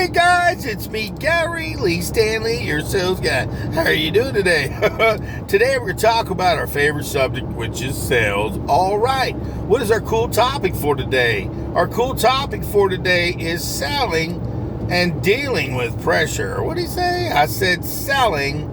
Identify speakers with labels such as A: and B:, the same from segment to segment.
A: Hey guys, it's me, Gary Lee Stanley, your sales guy. How are you doing today? Today we're going to talk about our favorite subject, which is sales. All right, what is our cool topic for today? Our cool topic for today is selling and dealing with pressure. What did he say? I said selling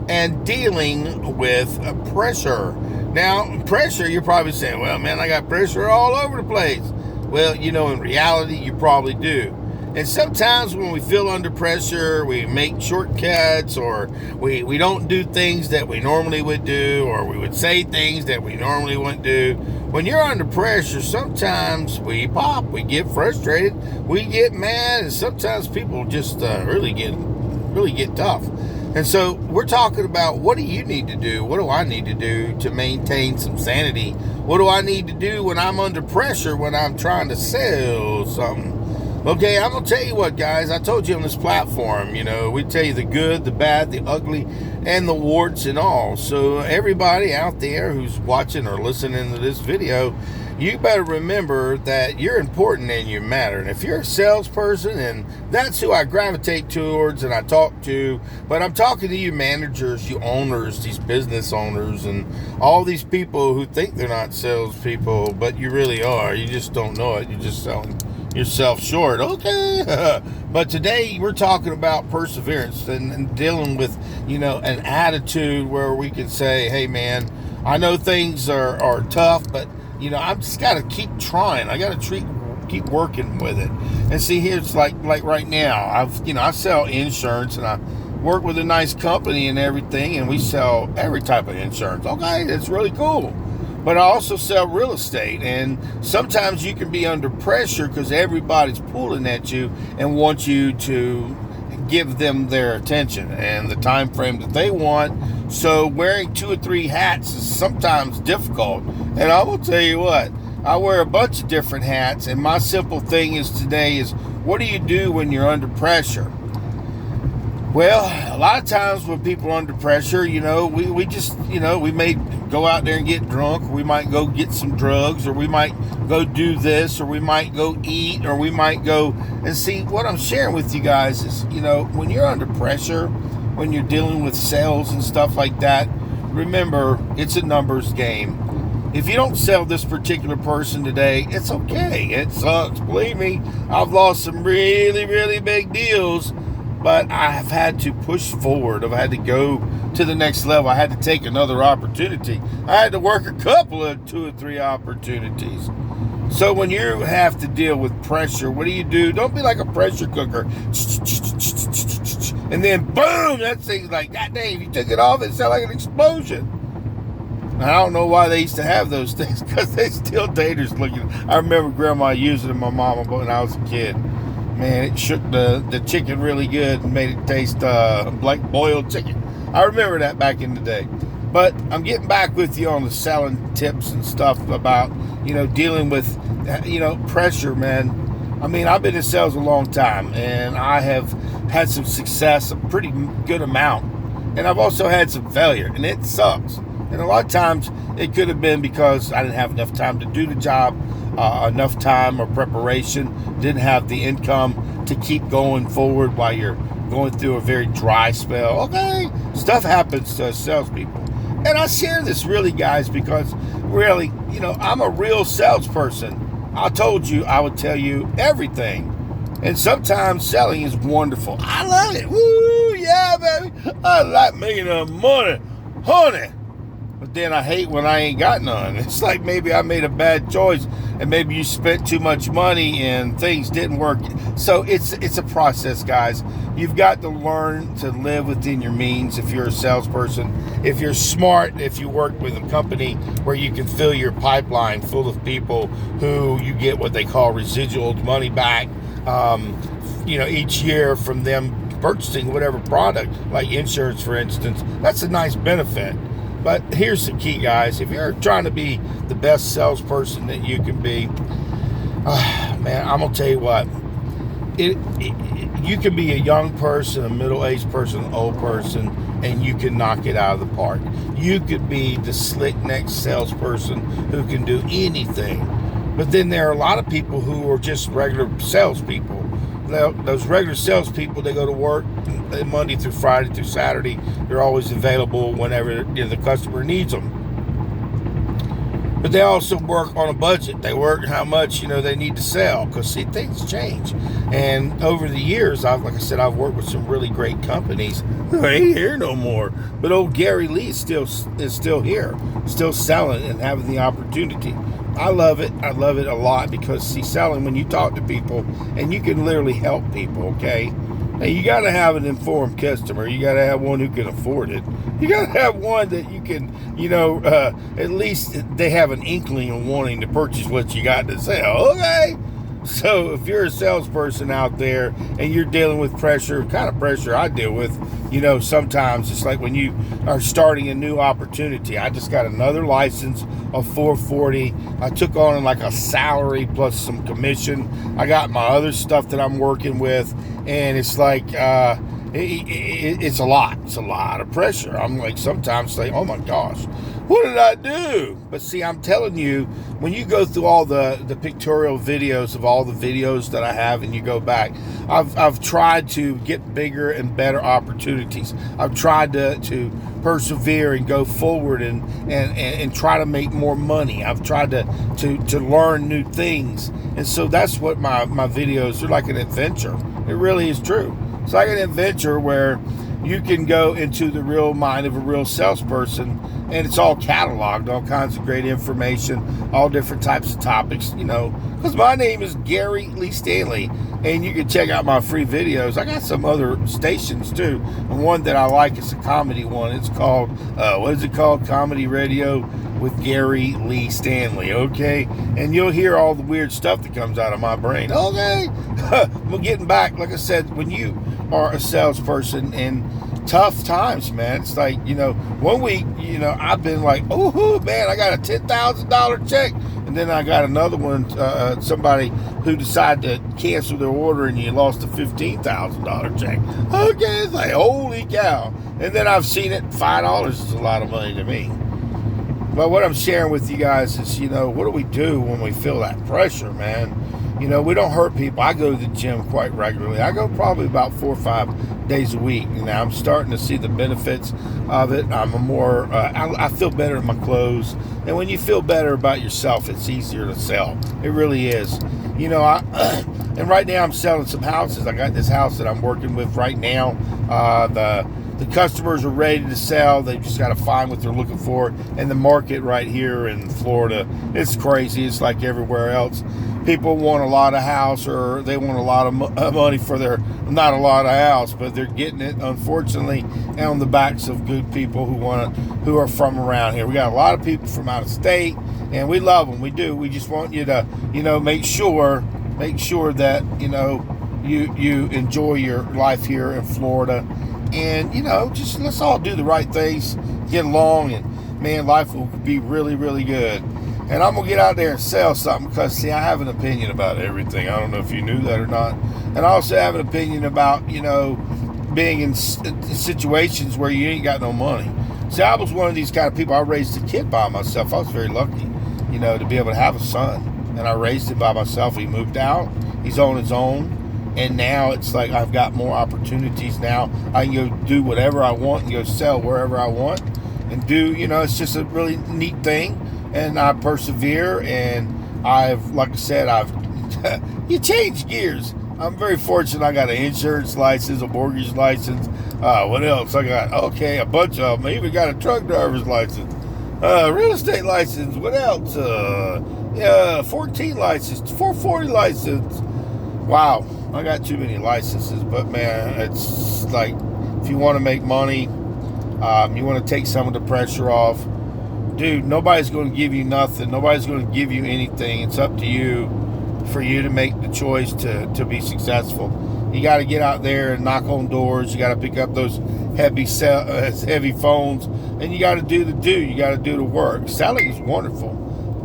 A: and dealing with pressure. Now, pressure, you're probably saying, well, man, I got pressure all over the place. Well, in reality, you probably do. And sometimes when we feel under pressure, we make shortcuts, or we don't do things that we normally would do, or we would say things that we normally wouldn't do. When you're under pressure, sometimes we pop, we get frustrated, we get mad, and sometimes people just really get tough. And so we're talking about, what do you need to do? What do I need to do to maintain some sanity? What do I need to do when I'm under pressure, when I'm trying to sell something? Okay, I'm going to tell you what, guys. I told you on this platform, we tell you the good, the bad, the ugly, and the warts and all. So everybody out there who's watching or listening to this video, you better remember that you're important and you matter. And if you're a salesperson, and that's who I gravitate towards and I talk to, but I'm talking to you managers, you owners, these business owners, and all these people who think they're not salespeople, but you really are. You just don't know it. You're just selling yourself short. Okay. But today we're talking about perseverance and dealing with, an attitude where we can say, hey man, I know things are tough, but I've just got to keep trying. I got to keep working with it. And see, here's like right now, I sell insurance, and I work with a nice company and everything, and we sell every type of insurance. Okay, that's really cool. But I also sell real estate, and sometimes you can be under pressure because everybody's pulling at you and want you to give them their attention and the time frame that they want. So wearing 2 or 3 hats is sometimes difficult. And I will tell you what, I wear a bunch of different hats, and my simple thing today is, what do you do when you're under pressure? Well, a lot of times when people are under pressure, we just, we may go out there and get drunk, or we might go get some drugs, or we might go do this, or we might go eat, or we might go, and see, what I'm sharing with you guys is, when you're under pressure, when you're dealing with sales and stuff like that, remember, it's a numbers game. If you don't sell this particular person today, it's okay. It sucks. Believe me, I've lost some really, really big deals, but I have had to push forward. I've had to go to the next level. I had to take another opportunity. I had to work a couple of 2 or 3 opportunities. So when you have to deal with pressure, what do? Don't be like a pressure cooker. And then boom, that thing's like, God dang, if you took it off, it sounded like an explosion. I don't know why they used to have those things, because they still dangerous looking. I remember Grandma using them, my mama, when I was a kid. Man, it shook the chicken really good and made it taste like boiled chicken. I remember that back in the day. But I'm getting back with you on the selling tips and stuff about, dealing with, pressure, man. I mean, I've been in sales a long time, and I have had some success, a pretty good amount. And I've also had some failure, and it sucks. And a lot of times it could have been because I didn't have enough time to do the job, enough time or preparation, didn't have the income to keep going forward while you're going through a very dry spell. Okay, stuff happens to us salespeople. And I share this really, guys, because really, I'm a real salesperson. I told you I would tell you everything. And sometimes selling is wonderful. I love it. Woo, yeah, baby. I like making money, honey. But then I hate when I ain't got none. It's like maybe I made a bad choice, and maybe you spent too much money and things didn't work. So it's a process, guys. You've got to learn to live within your means if you're a salesperson. If you're smart, if you work with a company where you can fill your pipeline full of people who you get what they call residual money back, each year from them purchasing whatever product, like insurance, for instance. That's a nice benefit. But here's the key, guys. If you're trying to be the best salesperson that you can be, man, I'm going to tell you what. You can be a young person, a middle-aged person, an old person, and you can knock it out of the park. You could be the slick-necked salesperson who can do anything. But then there are a lot of people who are just regular salespeople those regular salespeople, they go to work Monday through Friday through Saturday. They're always available whenever the customer needs them. But they also work on a budget. They work how much they need to sell, because see, things change. And over the years, like I said, I've worked with some really great companies who ain't here no more. But old Gary Lee is still here, still selling and having the opportunity. I love it. I love it a lot, because see, selling, when you talk to people and you can literally help people, okay? Now, you got to have an informed customer. You got to have one who can afford it. You got to have one that you can, at least they have an inkling of wanting to purchase what you got to sell. Okay? So if you're a salesperson out there and you're dealing with pressure, kind of pressure I deal with, sometimes it's like when you are starting a new opportunity. I just got another license of 440. I took on like a salary plus some commission. I got my other stuff that I'm working with, and it's like it's a lot. It's a lot of pressure. I'm like sometimes like, oh my gosh, what did I do? But see, I'm telling you, when you go through all the pictorial videos of all the videos that I have, and you go back, I've tried to get bigger and better opportunities. I've tried to persevere and go forward and try to make more money. I've tried to learn new things. And so that's what my videos are like, an adventure. It really is true. It's like an adventure where you can go into the real mind of a real salesperson, and it's all cataloged, all kinds of great information, all different types of topics, because my name is Gary Lee Stanley, and you can check out my free videos. I got some other stations too, and one that I like is a comedy one. It's called, what is it called? Comedy Radio with Gary Lee Stanley, okay? And you'll hear all the weird stuff that comes out of my brain, okay? Well, getting back, like I said, when you are a salesperson in tough times, man, it's like, 1 week, I've been like, oh, man, I got a $10,000 check. And then I got another one, somebody who decided to cancel their order, and you lost a $15,000 check. Okay, it's like, holy cow. And then I've seen it, $5 is a lot of money to me. But what I'm sharing with you guys is, what do we do when we feel that pressure, man? We don't hurt people. I go to the gym quite regularly. I go probably about 4 or 5 days a week. Now I'm starting to see the benefits of it. I'm I feel better in my clothes. And when you feel better about yourself, it's easier to sell. It really is. And right now I'm selling some houses. I got this house that I'm working with right now. The customers are ready to sell. They've just got to find what they're looking for. And the market right here in Florida, it's crazy. It's like everywhere else. People want a lot of house, or they want a lot of money for not a lot of house, but they're getting it, unfortunately, on the backs of good people who are from around here. We got a lot of people from out of state, and we love them. We do. We just want you to, make sure that, you enjoy your life here in Florida. And, just let's all do the right things, get along, and, man, life will be really, really good. And I'm going to get out there and sell something, because, see, I have an opinion about everything. I don't know if you knew that or not. And I also have an opinion about, being in situations where you ain't got no money. See, I was one of these kind of people. I raised a kid by myself. I was very lucky, to be able to have a son. And I raised him by myself. He moved out. He's on his own. And now it's like I've got more opportunities now. I can go do whatever I want and go sell wherever I want. And do, it's just a really neat thing. And I persevere, and like I said, you change gears. I'm very fortunate. I got an insurance license, a mortgage license. What else? I got, a bunch of them. I even got a truck driver's license, real estate license. What else? 14 license, 440 license. Wow, I got too many licenses. But man, it's like, if you want to make money, you want to take some of the pressure off. Dude, nobody's going to give you nothing. Nobody's going to give you anything. It's up to you, for you to make the choice to be successful. You got to get out there and knock on doors. You got to pick up those heavy phones, and you got to do the do. You got to do the work. Selling is wonderful,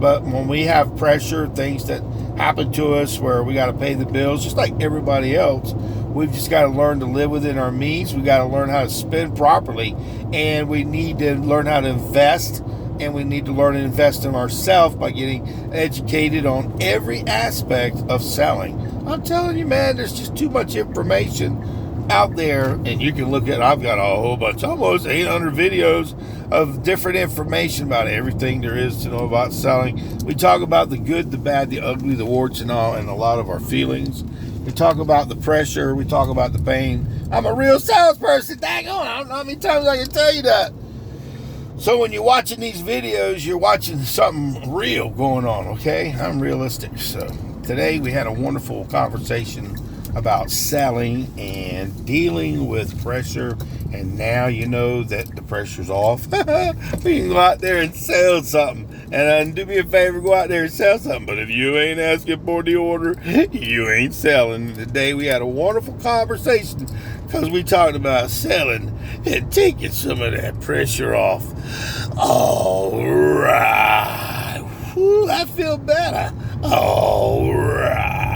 A: but when we have pressure, things that happen to us where we got to pay the bills, just like everybody else, we've just got to learn to live within our means. We got to learn how to spend properly, and we need to learn how to invest. And we need to learn to invest in ourselves by getting educated on every aspect of selling. I'm telling you, man, there's just too much information out there, and you can look at, I've got a whole bunch, almost 800 videos of different information about everything there is to know about selling. We talk about the good, the bad, the ugly, the warts and all, and a lot of our feelings. We talk about the pressure. We talk about the pain. I'm a real salesperson. Dang on, I don't know how many times I can tell you that. So when you're watching these videos, you're watching something real going on, okay? I'm realistic. So today we had a wonderful conversation about selling and dealing with pressure, and now you know that the pressure's off. We can go out there and sell something, and do me a favor, go out there and sell something. But if you ain't asking for the order, you ain't selling. Today we had a wonderful conversation because we talked about selling and taking some of that pressure off. All right. Whew, I feel better. All right.